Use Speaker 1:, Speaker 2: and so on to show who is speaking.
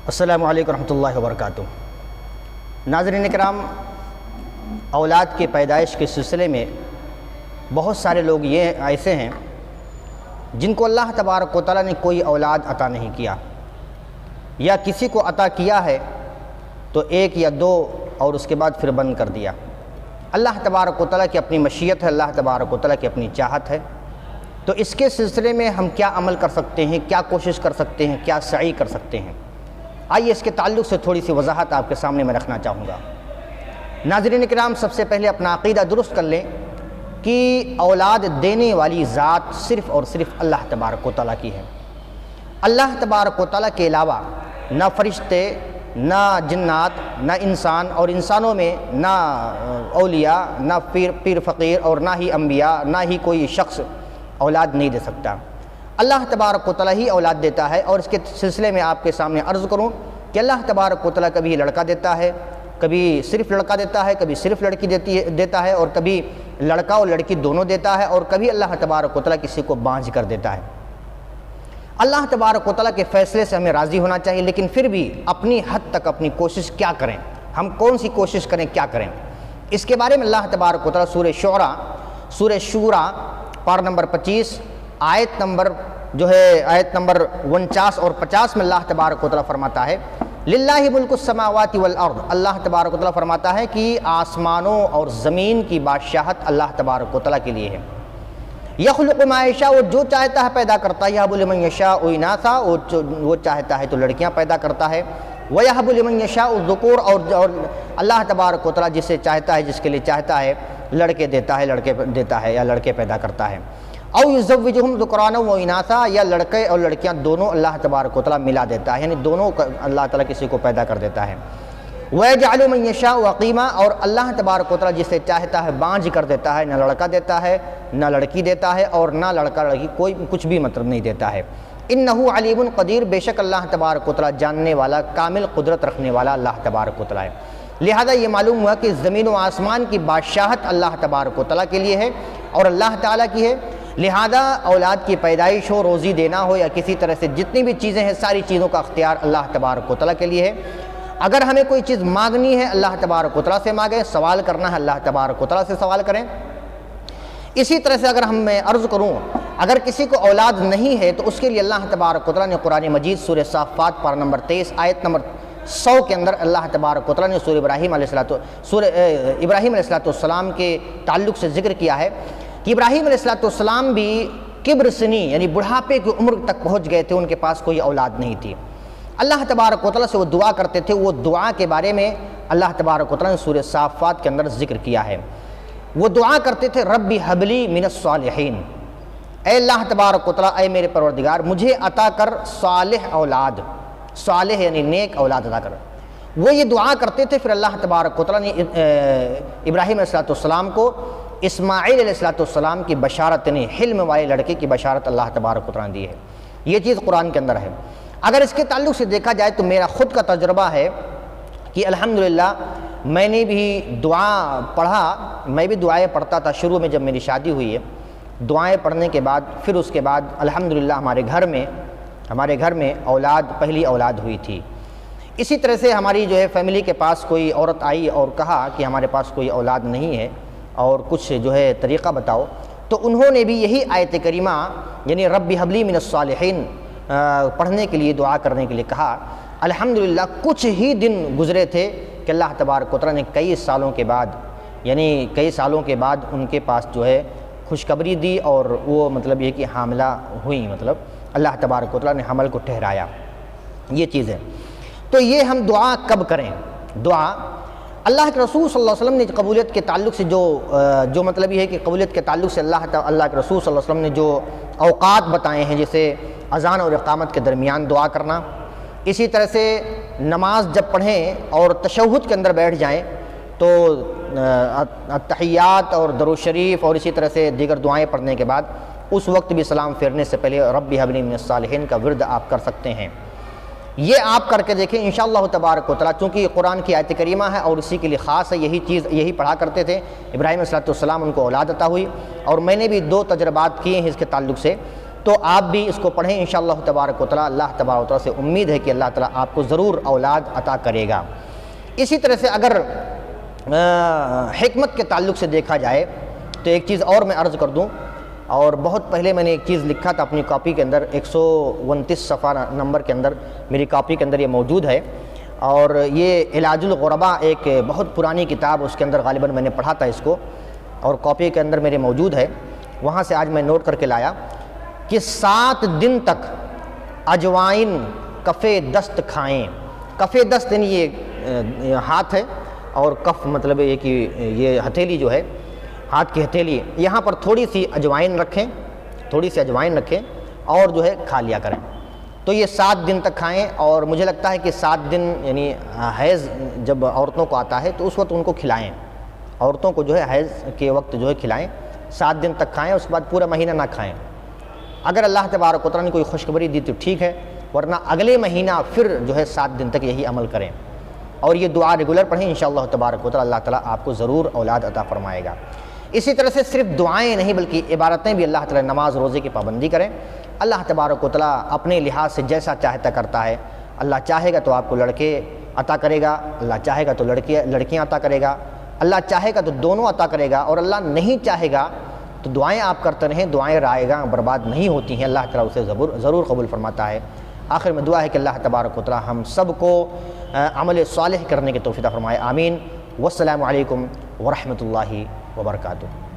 Speaker 1: अस्सलामु अलैकुम रहमतुल्लाहि व बरकातुहू। नाज़रीन किराम, औलाद की पैदाइश के सिलसिले में बहुत सारे लोग ये ऐसे हैं जिनको अल्लाह तबारक व तआला ने कोई औलाद अता नहीं किया, या किसी को अता किया है तो एक या दो और उसके बाद फिर बंद कर दिया। अल्लाह तबारक व तआला की अपनी मशीयत है, अल्लाह तबारक व तआला की अपनी चाहत है। तो इसके सिलसिले में हम क्या अमल कर सकते हैं, क्या कोशिश कर सकते हैं, क्या सही कर सकते हैं, आइए इसके ताल्लुक़ से थोड़ी सी वजाहत आपके सामने मैं रखना चाहूँगा। नाज़रीन किराम, सबसे पहले अपना अक़ीदा दुरुस्त कर लें कि औलाद देने वाली ज़ात सिर्फ़ और सिर्फ अल्लाह तबारक व तआला की है। अल्लाह तबारक व तआला के अलावा न फ़रिश्ते, न जिन्नात, न इंसान, और इंसानों में न औलिया, न पीर फ़कीर, और ना ही अम्बिया, ना ही कोई शख्स औलाद नहीं दे सकता। अल्लाह तबारक व तआला ही औलाद देता है। और इसके सिलसिले में आपके सामने अर्ज़ करूँ कि अल्लाह तबारक व तआला कभी लड़का देता है, कभी सिर्फ़ लड़का देता है, कभी सिर्फ़ लड़की देता है, और कभी लड़का और लड़की दोनों देता है, और कभी अल्लाह तबारक व तआला किसी को बांझ कर देता है। अल्लाह तबारक व तआला के फ़ैसले से हमें राज़ी होना चाहिए, लेकिन फिर भी अपनी हद तक अपनी कोशिश क्या करें, हम कौन सी कोशिश करें, क्या करें, इसके बारे में अल्लाह तबारक व तआला सूरह शूरा पार नंबर 25 आयत नंबर 49 और 50 में अल्लाह तबारक व तआला फरमाता है, लिल्लाहि मुल्कुस समावाति वल अर्द। अल्लाह तबारक व तआला फरमाता है कि आसमानों और ज़मीन की बादशाहत अल्लाह तबारक व तआला के लिए है। यख़्लुक़ु मा यशा, वो जो चाहता है पैदा करता है। यहबु लिमन यशाउ इनासा, वो चाहता है तो लड़कियां पैदा करता है। व यहबु लिमन यशाउ ज़ुकूर, और अल्लाह तबारक व तआला जिसे चाहता है, जिसके लिए चाहता है लड़के देता है या लड़के पैदा करता है। औ युज़व्विजुहुम ज़ुकराना व इनासा, या लड़के और लड़कियां दोनों अल्लाह तबारक व तआला मिला देता है, यानी दोनों अल्लाह ताला किसी को पैदा कर देता है। वयजअलु मन यशाउ अक़ीमा, और अल्लाह तबारक व तआला जिसे चाहता है बांझ कर देता है, न लड़का देता है, न लड़की देता है, और ना लड़का लड़की कोई कुछ भी मतलब नहीं देता है। इन्नहु अलीमुन क़दीर, बेशक अल्लाह तबारक व तआला जानने वाला, कामिल कुदरत रखने वाला अल्लाह तबारक व तआला है। लिहाजा ये मालूम हुआ कि ज़मीन व आसमान की बादशाहत अल्लाह तबारक व तआला के लिए है और अल्लाह ताला की है। लिहाजा औलाद की पैदाइश हो, रोज़ी देना हो, या किसी तरह से जितनी भी चीज़ें हैं, सारी चीज़ों का अख्तियार अल्लाह तबारक व तआला के लिए है। अगर हमें कोई चीज़ मांगनी है, अल्लाह तबारक व तआला से मांगें, सवाल करना है, अल्लाह तबारक व तआला से सवाल करें। इसी तरह से अगर मैं अर्ज़ करूँ, अगर किसी को औलाद नहीं है तो उसके लिए अल्लाह तबारक व तआला ने कुरान मजीद सूरह साफ़ात पारा नंबर 23 आयत नंबर 100 के अंदर अल्लाह तबारक व तआला ने सूरह इब्राहीम अलैहिस्सलाम के ताल्लुक़ से ज़िक्र किया है कि इब्राहीम अलैहिस्सलाम भी किब्र सनी, यानी बुढ़ापे की उम्र तक पहुँच गए थे, उनके पास कोई औलाद नहीं थी। अल्लाह तबारक व तआला से वो दुआ करते थे। वो दुआ के बारे में अल्लाह तबारक व तआला ने सूरह साफ़ात के अंदर ज़िक्र किया है। वो दुआ करते थे, रब्बी हबली मिनस सालिहीन, ऐ अल्लाह तबारक व तआला, ऐ मेरे परवरदिगार, मुझे अता कर सालिह औलाद, सालिह यानी नेक औलाद अता कर। वो ये दुआ करते थे। फिर अल्लाह तबारक व तआला ने इब्राहीम अलैहिस्सलाम को इस्माईल अलैहिस्सलाम की बशारत, यानी हिल्म वाले लड़के की बशारत अल्लाह तबारक व तआला ने दी है। ये चीज़ कुरान के अंदर है। अगर इसके ताल्लुक़ से देखा जाए तो मेरा ख़ुद का तजुर्बा है कि अल्हम्दुलिल्लाह मैंने भी दुआ पढ़ा, मैं भी दुआएँ पढ़ता था शुरू में जब मेरी शादी हुई है। दुआएँ पढ़ने के बाद फिर उसके बाद अल्हम्दुलिल्लाह हमारे घर में औलाद, पहली औलाद हुई थी। इसी तरह से हमारी जो है फैमिली के पास कोई औरत आई और कहा कि हमारे पास कोई औलाद नहीं है और कुछ जो है तरीक़ा बताओ। तो उन्होंने भी यही आयत करीमा, यानी रब्बी हबली मिनस सालिहीन पढ़ने के लिए, दुआ करने के लिए कहा। अल्हम्दुलिल्लाह कुछ ही दिन गुज़रे थे कि अल्लाह तबारक व तआला ने कई सालों के बाद उनके पास जो है खुशखबरी दी, और वो मतलब ये कि हामिला हुई, मतलब अल्लाह तबारक व तआला ने हमल को ठहराया। ये चीज़ है। तो ये हम दुआ कब करें? दुआ अल्लाह के रसूल सल्लल्लाहु अलैहि वसल्लम ने कबूलियत के ताल्लुक़ से जो मतलब ये है कि कबूलियत के ताल्लुक़ से अल्लाह के रसूल सल्लल्लाहु अलैहि वसल्लम ने जो औक़ात बताए हैं, जैसे अज़ान और इक़ामत के दरमियान दुआ करना, इसी तरह से नमाज जब पढ़ें और तशहुद के अंदर बैठ जाएं तो तहियात और दरूद शरीफ और इसी तरह से दीगर दुआएँ पढ़ने के बाद उस वक्त भी सलाम फेरने से पहले रब्बी हबली मिनस सालिहीन का विर्द आप कर सकते हैं। ये आप करके देखें इंशाअल्लाह तबारक व तआला, चूँकि कुरान की आयत करीमा है और इसी के लिए ख़ास है। यही पढ़ा करते थे। इब्राहीम अलैहिस्सलाम, उनको औलाद अता हुई, और मैंने भी 2 तजर्बात किए हैं इसके ताल्लुक़ से। तो आप भी इसको पढ़ें इंशाअल्लाह तबारक व तआला। अल्लाह तबारक व तआला से उम्मीद है कि अल्लाह ताला आपको ज़रूर औलाद अता करेगा। इसी तरह से अगर हिकमत के ताल्लुक़ से देखा जाए तो एक चीज़ और मैं अर्ज़ कर दूँ, और बहुत पहले मैंने एक चीज़ लिखा था अपनी कॉपी के अंदर, 129 सफ़ा नंबर के अंदर मेरी कॉपी के अंदर ये मौजूद है, और ये इलाजुल गुरबा एक बहुत पुरानी किताब, उसके अंदर ग़ालिबन मैंने पढ़ा था इसको, और कॉपी के अंदर मेरे मौजूद है। वहाँ से आज मैं नोट करके लाया कि 7 दिन तक अजवाइन कफ़े दस्त खाएँ। कफ़े दस्त यानी ये हाथ है, और कफ मतलब ये कि ये हथेली जो है, हाथ की हथेली, यहाँ पर थोड़ी सी अजवाइन रखें, थोड़ी सी अजवाइन रखें और जो है खा लिया करें। तो ये 7 दिन तक खाएं, और मुझे लगता है कि 7 दिन यानी हैज़ जब औरतों को आता है तो उस वक्त उनको खिलाएं, औरतों को जो है हैज़ के वक्त जो है खिलाएं, 7 दिन तक खाएं, उसके बाद पूरा महीना ना खाएं। अगर अल्लाह तबारक व तआला ने कोई खुशखबरी दी तो ठीक है, वरना अगले महीना फिर जो है 7 दिन तक यही अमल करें, और ये दुआ रेगुलर पढ़ें। इंशाअल्लाह तबारक व तआला अल्लाह ताला आपको ज़रूर औलाद अता फ़रमाएगा। इसी तरह से सिर्फ दुआएं नहीं बल्कि इबारतें भी अल्लाह ताला नमाज रोज़े की पाबंदी करें। अल्लाह तबारक व तआला अपने लिहाज से जैसा चाहता करता है। अल्लाह चाहेगा तो आपको लड़के अता करेगा, अल्लाह चाहेगा तो लड़कियाँ अता करेगा, अल्लाह चाहेगा तो दोनों अता करेगा, और अल्लाह नहीं चाहेगा तो दुआएं आप करते रहें, दुआएं रायगा बर्बाद नहीं होती हैं, अल्लाह ताला उसे ज़रूर कबूल फरमाता है। आखिर में दुआ है कि अल्लाह तबारक व तआला हम सब को अमल सालिह करने की तौफीक फरमाए। आमीन। वस्सलामु अलैकुम व रहमतुल्लाहि व बरकातुहू।